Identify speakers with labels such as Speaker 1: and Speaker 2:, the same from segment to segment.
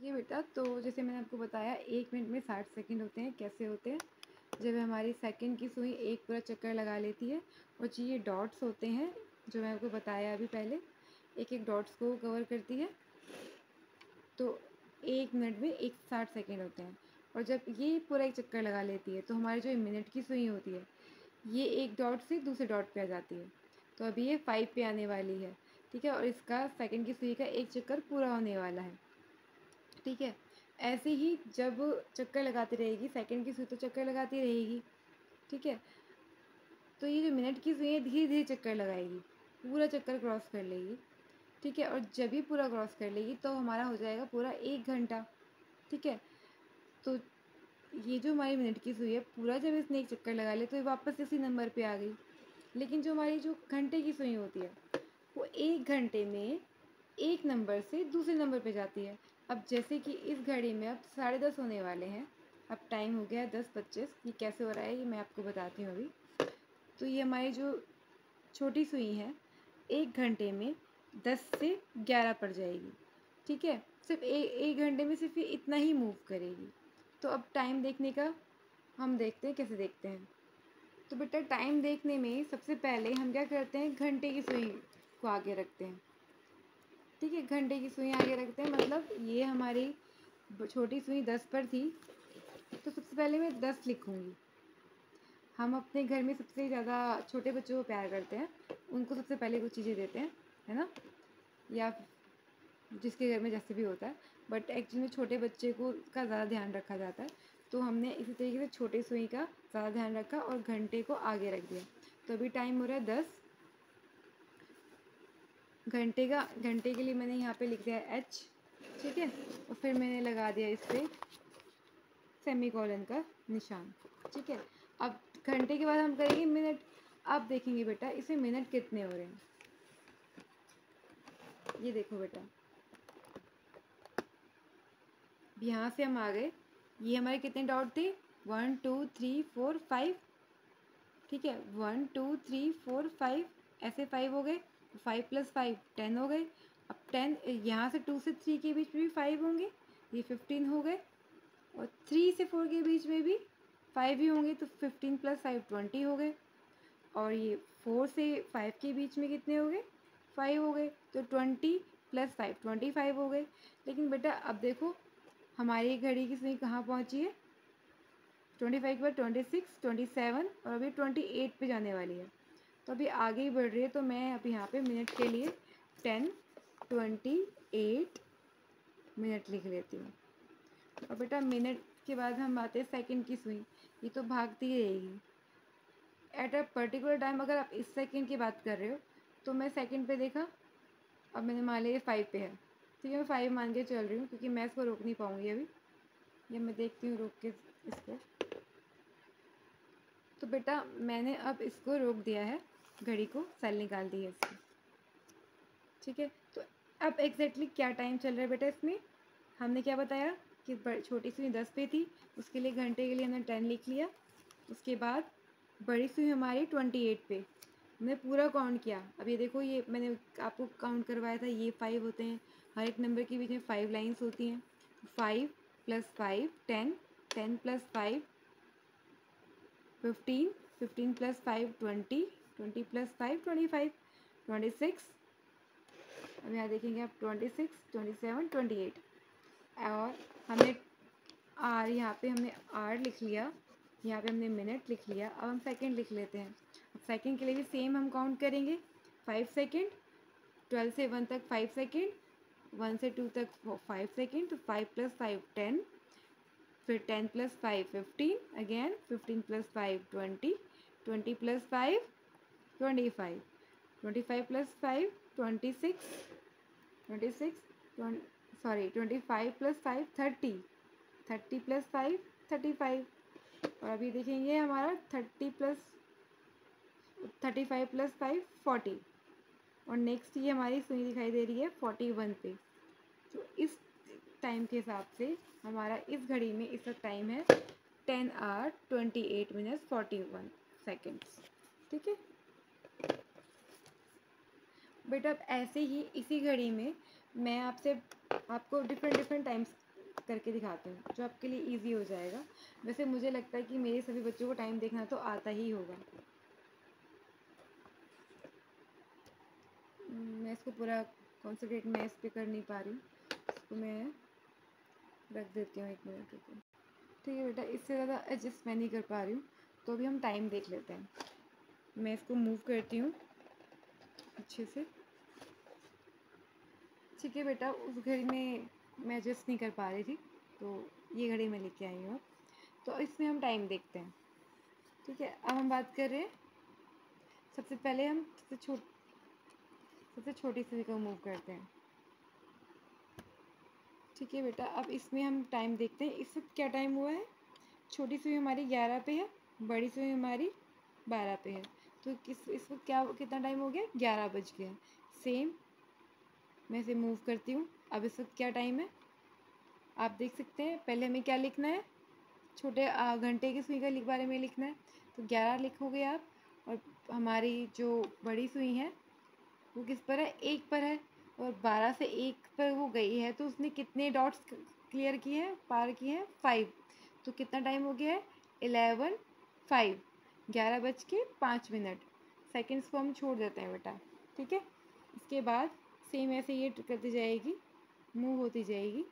Speaker 1: ठीक है बेटा, तो जैसे मैंने आपको बताया 1 मिनट में 60 सेकंड होते हैं। कैसे होते हैं? जब हमारी सेकंड की सुई एक पूरा चक्कर लगा लेती है और जो ये डॉट्स होते हैं जो मैं आपको बताया अभी पहले, एक एक डॉट्स को कवर करती है, तो 1 मिनट में 60 सेकंड होते हैं। और जब ये पूरा एक चक्कर लगा लेती है तो हमारी जो मिनट की सुई होती है ये एक डॉट से दूसरे डॉट पे आ जाती है। तो अभी ये 5 पे आने वाली है, ठीक है, और इसका सेकंड की सुई का एक चक्कर पूरा होने वाला है, ठीक है। ऐसे ही जब चक्कर लगाती रहेगी, सेकंड की सुई तो चक्कर लगाती रहेगी, ठीक है। तो ये जो मिनट की सुई है धीरे धीरे चक्कर लगाएगी, पूरा चक्कर क्रॉस कर लेगी, ठीक है। और जब भी पूरा क्रॉस कर लेगी तो हमारा हो जाएगा पूरा 1 घंटा, ठीक है। तो ये जो हमारी मिनट की सुई है पूरा जब इसने एक चक्कर लगा लिया तो ये वापस इसी नंबर पे आ गई। लेकिन जो हमारी जो घंटे की सुई होती है वो 1 घंटे में एक नंबर से दूसरे नंबर पे जाती है। अब जैसे कि इस घड़ी में अब 10:30 होने वाले हैं, अब टाइम हो गया है 10:25। ये कैसे हो रहा है ये मैं आपको बताती हूँ अभी। तो ये हमारी जो छोटी सुई है 1 घंटे में 10 से 11 पड़ जाएगी, ठीक है। सिर्फ एक घंटे में सिर्फ ये इतना ही मूव करेगी। तो अब टाइम देखने का हम देखते हैं कैसे देखते हैं। तो बेटा टाइम देखने में सबसे पहले हम क्या करते हैं, घंटे की सुई को आगे रखते हैं, ठीक है। घंटे की सुई आगे रखते हैं, मतलब ये हमारी छोटी सुई 10 पर थी तो सबसे पहले मैं 10 लिखूँगी। हम अपने घर में सबसे ज़्यादा छोटे बच्चों को प्यार करते हैं, उनको सबसे पहले कुछ चीज़ें देते हैं, है ना, या जिसके घर में जैसे भी होता है। बट एक्चुअली में छोटे बच्चे को का ज़्यादा ध्यान रखा जाता है, तो हमने इसी तरीके से छोटे सुई का ज़्यादा ध्यान रखा और घंटे को आगे रख दिया। तो अभी टाइम हो रहा है 10। घंटे के लिए मैंने यहाँ पे लिख दिया है H, ठीक है, और फिर मैंने लगा दिया इस पर सेमीकोलन का निशान, ठीक है। अब घंटे के बाद हम करेंगे मिनट। अब देखेंगे बेटा इसमें मिनट कितने हो रहे हैं। ये देखो बेटा, यहाँ से हम आ गए, ये हमारे कितने डॉट थे, 1 2 3 4 5, ठीक है, 1 2 3 4 5, ऐसे 5 हो गए, 5 + 5 10 हो गए। अब 10 यहाँ से 2 से 3 के बीच में भी 5 होंगे, ये 15 हो गए, और 3 से 4 के बीच में भी 5 ही होंगे, तो 15 + 5 20 हो गए। और ये 4 से 5 के बीच में कितने हो गए, 5 हो गए, तो 20 + 5 25 हो गए। लेकिन बेटा अब देखो हमारी घड़ी की सुई कहाँ पहुँची है, 25 के बाद 26 27 और अभी 28 पे जाने वाली है, तो अभी आगे ही बढ़ रही है। तो मैं अब यहाँ पे मिनट के लिए 10 28 मिनट लिख लेती हूँ। और बेटा मिनट के बाद हम आते हैं सेकंड की सुई, ये तो भागती रहेगी एट अ पर्टिकुलर टाइम। अगर आप इस सेकंड की बात कर रहे हो तो मैं सेकंड पे देखा, अब मैंने मान लिया 5 पे है, ठीक है, मैं 5 मान के चल रही हूँ क्योंकि मैं इसको रोक नहीं पाऊँगी अभी। ये मैं देखती हूँ रोक के इसको। तो बेटा मैंने अब इसको रोक दिया है, घड़ी को सेल निकाल दी है इसकी, ठीक है। तो अब एग्जैक्टली क्या टाइम चल रहा है बेटा इसमें, हमने क्या बताया कि छोटी सुई 10 पे थी, उसके लिए घंटे के लिए हमने 10 लिख लिया। उसके बाद बड़ी सुई हमारी 28 पे, हमने पूरा काउंट किया। अब ये देखो ये मैंने आपको काउंट करवाया था, ये 5 होते हैं, हर एक नंबर के बीच में 5 लाइन्स होती हैं। 5 + 5 10, 10 + 5 15, 15 + 5 20, 20 + 5 25, 26, अब यहाँ देखेंगे आप 26 27 28। और हमने आर, यहाँ पे हमने आर लिख लिया, यहाँ पे हमने मिनट लिख लिया। अब हम सेकंड लिख लेते हैं। अब सेकंड के लिए भी सेम हम काउंट करेंगे, 5 सेकंड, 12 से 1 तक 5 सेकंड, 1 से 2 तक 5 सेकंड, तो 5 + 5 10, फिर 10 + 5 15, अगेन 15 + 5 20, 20 + 5 25, 25 + 5 26, 26 25 + 5 30, 30 + 5 35। और अभी देखेंगे हमारा 35 + 5 40। और नेक्स्ट ये हमारी सुई दिखाई दे रही है 41 पे। तो इस टाइम के हिसाब से हमारा इस घड़ी में इस वक्त टाइम है 10 hours 28 minutes 41 seconds, ठीक है बेटा। अब ऐसे ही इसी घड़ी में मैं आपको डिफरेंट टाइम्स करके दिखाती हूँ जो आपके लिए इजी हो जाएगा। वैसे मुझे लगता है कि मेरे सभी बच्चों को टाइम देखना तो आता ही होगा। मैं इसको पूरा कॉन्सेंट्रेट मैं इस पर कर नहीं पा रही हूँ, इसको मैं रख देती हूँ 1 मिनट रुको। ठीक है बेटा, इससे ज़्यादा एडजस्ट मैं नहीं कर पा रही हूँ, तो अभी हम टाइम देख लेते हैं। मैं इसको मूव करती हूँ अच्छे से। ठीक है बेटा, उस घड़ी में मैं एडजस्ट नहीं कर पा रही थी, तो ये घड़ी मैं लेके आई हूँ। तो इसमें हम टाइम देखते हैं। ठीक है, अब हम बात कर रहे हैं, सबसे पहले हम सबसे छोटी सुई को मूव करते हैं। ठीक है बेटा, अब इसमें हम टाइम देखते हैं। इस वक्त क्या टाइम हुआ है। छोटी सुई हमारी 11 पे है, बड़ी सुई हमारी 12 पे है। तो इस वक्त कितना टाइम हो गया, 11 बज गया। सेम मैं इसे मूव करती हूँ। अब इस वक्त क्या टाइम है आप देख सकते हैं। पहले हमें क्या लिखना है, छोटे घंटे की सुई के बारे में लिखना है, तो 11 लिखोगे आप। और हमारी जो बड़ी सुई है वो किस पर है, 1 पर है, और 12 से 1 पर वो गई है, तो उसने कितने डॉट्स क्लियर किए हैं, पार किए हैं, 5। तो कितना टाइम हो गया है, 11:05, 11:05। सेकेंड्स को हम छोड़ देते हैं बेटा। ठीक है, इसके बाद सेम ऐसे ये करती जाएगी, मूव होती जाएगी।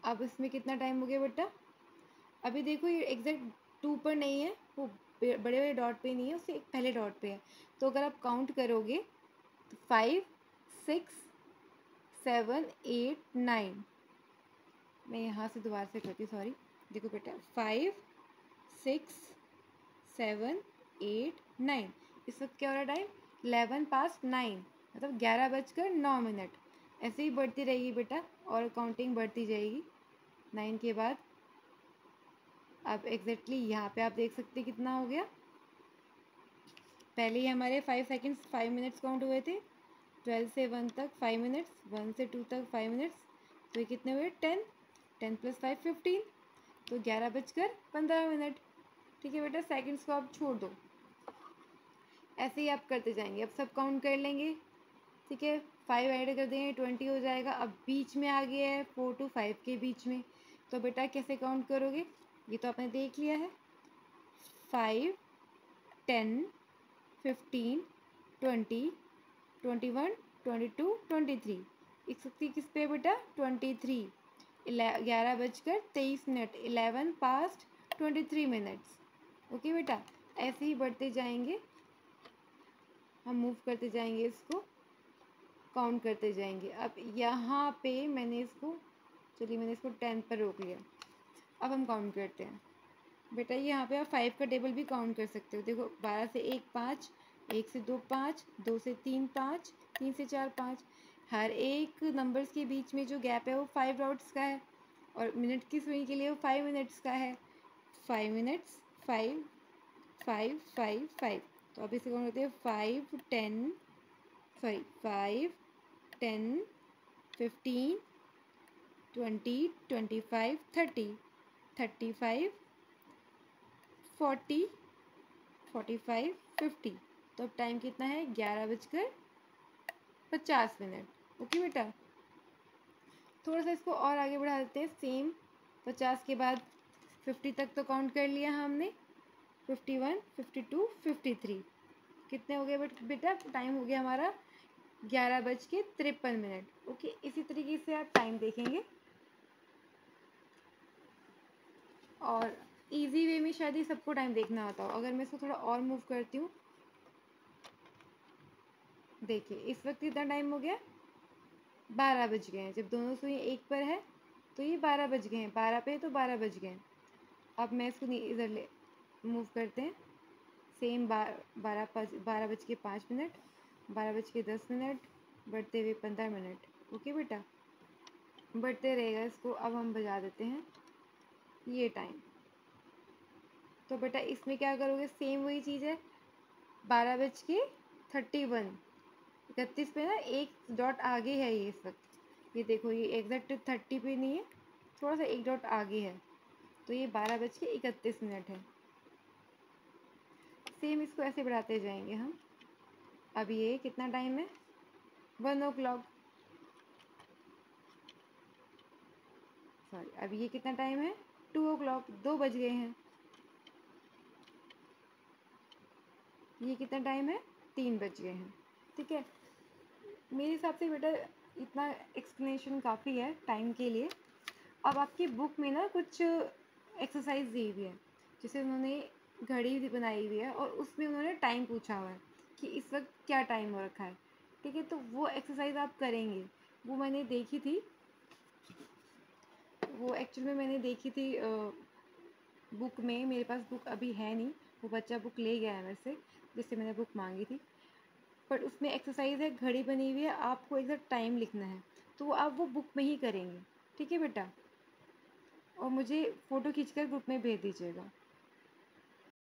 Speaker 1: अब इसमें कितना टाइम हो गया बेटा, अभी देखो ये एग्जैक्ट 2 पर नहीं है, वो बड़े बड़े डॉट पे नहीं है, उससे एक पहले डॉट पे है। तो अगर आप काउंट करोगे तो 5, 6, 7, 8, 9। मैं यहाँ से दोबारा से करती हूँ, सॉरी। देखो बेटा, 5, 6, 7, 8, 9। इस वक्त क्या हो रहा है टाइम, 11:09, मतलब 11:09। ऐसे ही बढ़ती रहेगी बेटा, और काउंटिंग बढ़ती जाएगी 9 के बाद। अब एग्जैक्टली यहाँ पे आप देख सकते हैं कितना हो गया। पहले ही हमारे 5 सेकेंड्स 5 मिनट्स काउंट हुए थे। 12 से 1 तक 5 मिनट्स, 1 से 2 तक 5 मिनट्स, तो ये कितने हुए, 10, 10 + 5 15, तो 11:15। ठीक है बेटा, सेकेंड्स को आप छोड़ दो, ऐसे ही आप करते जाएंगे। अब सब काउंट कर लेंगे। ठीक है, 5 ऐड कर देंगे, 20 हो जाएगा। अब बीच में आ गया है 4 to 5 के बीच में, तो बेटा कैसे काउंट करोगे, ये तो आपने देख लिया है। 5, 10, 15, 20, 21, 22, 23। 130 किस पे बेटा, 23। 11:23, 11:23। ओके बेटा, ऐसे ही बढ़ते जाएंगे, हम मूव करते जाएंगे, इसको काउंट करते जाएंगे। अब यहाँ पे मैंने इसको 10 पर रोक लिया। अब हम काउंट करते हैं बेटा। यहाँ पे आप 5 का टेबल भी काउंट कर सकते हो। देखो, 12 से 1 5, 1 से 2 5, 2 से 3 5, 3 से 4 5। हर एक नंबर्स के बीच में जो गैप है वो 5 डॉट्स का है, और मिनट की सुई के लिए वो 5 मिनट्स का है। 5 मिनट्स, 5, 5, 5, 5। तो अब इसे काउंट करते हैं, 5, 10, 15, 20, 25, 30, 35, 40, 45, 50। तो अब टाइम कितना है, 11:50। ओके बेटा, थोड़ा सा इसको और आगे बढ़ा देते हैं। सेम 50 के बाद 50 तक तो काउंट कर लिया हमने। 51, 52, 53। कितने हो गए बेटा, टाइम हो गया हमारा 11:53। ओके, इसी तरीके से आप टाइम देखेंगे, और इजी वे में शायद ही सबको टाइम देखना आता हो। अगर मैं इसको थोड़ा और मूव करती हूँ, देखिए इस वक्त कितना टाइम हो गया, 12 बज गए हैं। जब दोनों सुई 1 पर है तो ये 12 बज गए हैं, 12 पे तो 12 बज गए हैं। अब मैं इसको इधर ले मूव करते हैं। सेम 12:05, 12:10, बढ़ते हुए 15 मिनट। ओके बेटा, बढ़ते रहेगा इसको। अब हम बजा देते हैं ये टाइम। तो बेटा इसमें क्या करोगे, सेम वही चीज़ है। 12:31, 31 पे ना एक डॉट आगे है ये इस वक्त। ये देखो, ये एग्जैक्ट 30 पे नहीं है, थोड़ा सा एक डॉट आगे है, तो ये 12:31 है। सेम इसको ऐसे बढ़ाते जाएंगे हम। अब ये कितना टाइम है, 1 o'clock। सॉरी, अभी ये कितना टाइम है, 2 o'clock, 2 बज गए हैं। ये कितना टाइम है, 3 बज गए हैं। ठीक है, मेरे हिसाब से बेटा इतना एक्सप्लेनेशन काफ़ी है टाइम के लिए। अब आपकी बुक में ना कुछ एक्सरसाइज दी हुई है, जैसे उन्होंने घड़ी भी बनाई हुई है और उसमें उन्होंने टाइम पूछा हुआ है कि इस वक्त क्या टाइम हो रखा है। ठीक है, तो वो एक्सरसाइज आप करेंगे, वो मैंने देखी थी, वो एक्चुअल में मैंने देखी थी बुक में। मेरे पास बुक अभी है नहीं, वो बच्चा बुक ले गया है मेरे से, जिससे मैंने बुक मांगी थी। बट उसमें एक्सरसाइज है, घड़ी बनी हुई है, आपको एग्जैक्ट टाइम लिखना है, तो आप वो बुक में ही करेंगे। ठीक है बेटा, और मुझे फ़ोटो खींचकर ग्रुप में भेज दीजिएगा।